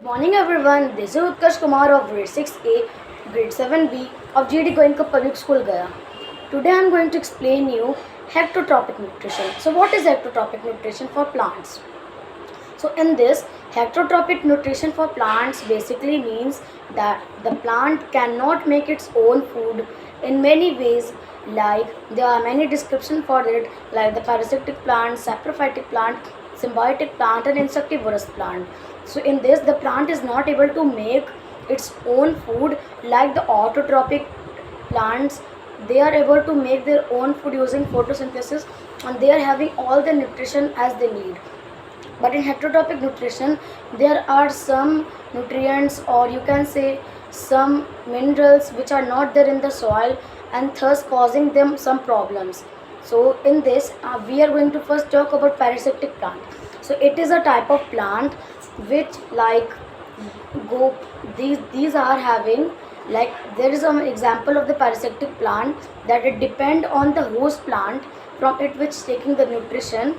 Morning everyone, this is Utkarsh Kumar of grade 6A, grade 7B of GD Goenka Public School Gaya. Today I am going to explain you heterotrophic nutrition. So what is heterotrophic nutrition for plants? So in this, heterotrophic nutrition for plants basically means that the plant cannot make its own food in many ways, like there are many descriptions for it, like the parasitic plant, saprophytic plant, symbiotic plant and insectivorous plant. So in this, the plant is not able to make its own food like the autotrophic plants. They are able to make their own food using photosynthesis, and they are having all the nutrition as they need. But in heterotrophic nutrition, there are some nutrients, or you can say some minerals, which are not there in the soil and thus causing them some problems. So in this, we are going to first talk about parasitic plant. So it is a type of plant which like go these are having, like there is an example of the parasitic plant that it depend on the host plant from it which taking the nutrition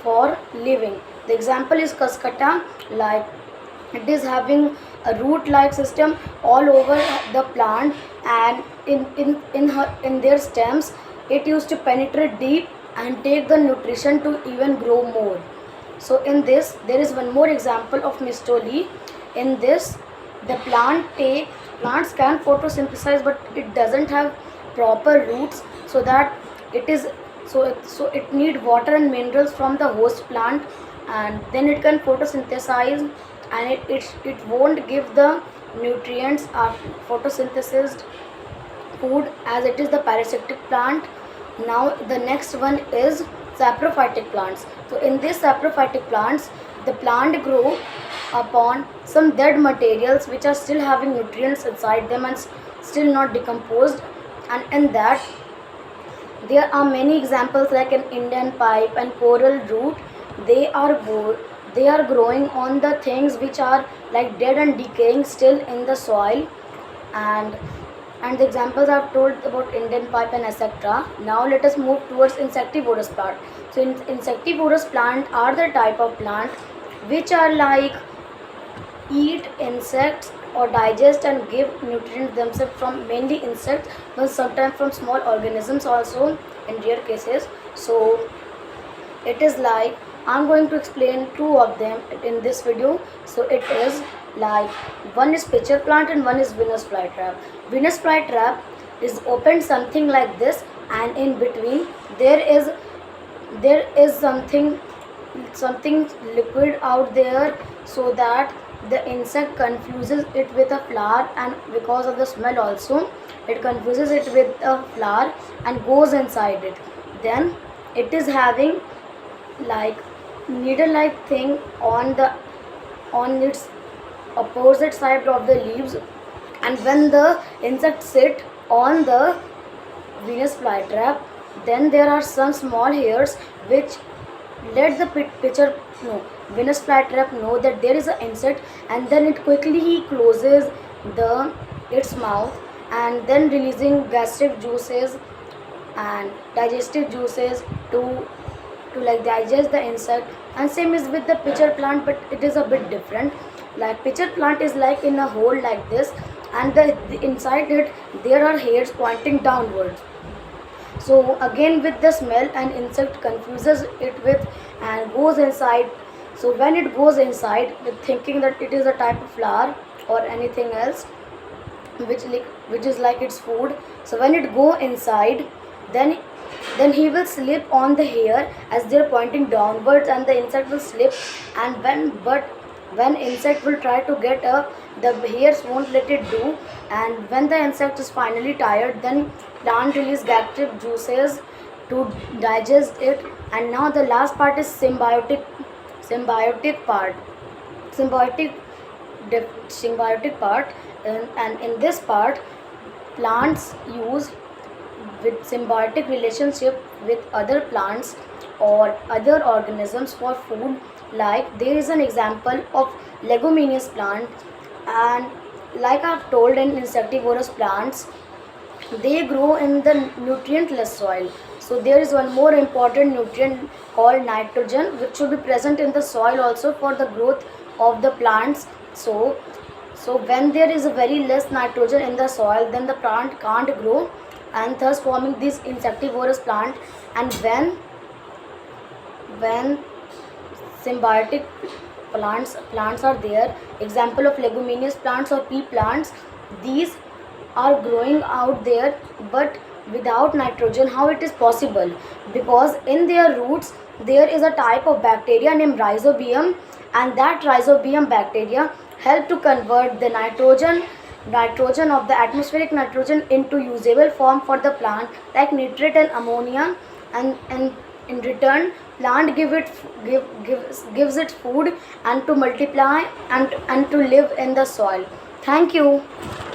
for living. The example is Cuscuta, like it is having a root like system all over the plant, and in their stems it used to penetrate deep and take the nutrition to even grow more. So in this, there is one more example of Mistoli. In this, the plants can photosynthesize, but it doesn't have proper roots, so that it is so it need water and minerals from the host plant, and then it can photosynthesize, and it won't give the nutrients of photosynthesized food as it is the parasitic plant. Now the next one is saprophytic plants. So in these saprophytic plants, the plant grow upon some dead materials which are still having nutrients inside them and still not decomposed, and in that there are many examples like an Indian pipe and coral root. They are growing on the things which are like dead and decaying still in the soil, and the examples I've told about Indian pipe and etc. Now let us move towards insectivorous plant. So insectivorous plant are the type of plant which are like eat insects or digest and give nutrients themselves from mainly insects, but sometimes from small organisms also in rare cases. So it is like I'm going to explain two of them in this video. So it is like one is pitcher plant and one is Venus flytrap. Venus flytrap is opened something like this, and in between there is something liquid out there, so that the insect confuses it with a flower, and because of the smell also it confuses it with a flower and goes inside it. Then it is having like needle like thing on its opposite side of the leaves, and when the insect sit on the Venus flytrap, then there are some small hairs which let the pitcher know, Venus flytrap know that there is an insect, and then it quickly closes its mouth, and then releasing gastric juices and digestive juices to like digest the insect. And same is with the pitcher plant, but it is a bit different. Like pitcher plant is like in a hole like this, and the inside it there are hairs pointing downwards. So again with the smell, an insect confuses it with and goes inside. So when it goes inside with thinking that it is a type of flower or anything else which is like its food, so when it go inside, then he will slip on the hair as they're pointing downwards, and the insect will slip, and when insect will try to get up, the hairs won't let it do, and when the insect is finally tired, then plant release gastric juices to digest it. And now the last part is symbiotic part symbiotic symbiotic part, and in this part plants use with symbiotic relationship with other plants or other organisms for food. Like there is an example of leguminous plant, and like I've told, in insectivorous plants they grow in the nutrient-less soil. So there is one more important nutrient called nitrogen, which should be present in the soil also for the growth of the plants. So, so when there is a very less nitrogen in the soil, then the plant can't grow, and thus forming this insectivorous plant. And when symbiotic plants are there, example of leguminous plants or pea plants, these are growing out there, but without nitrogen. How it is possible? Because in their roots there is a type of bacteria named rhizobium, and that rhizobium bacteria help to convert the nitrogen of the atmospheric nitrogen into usable form for the plant, like nitrate and ammonia. And in return, plant gives it food and to multiply and to live in the soil. Thank you.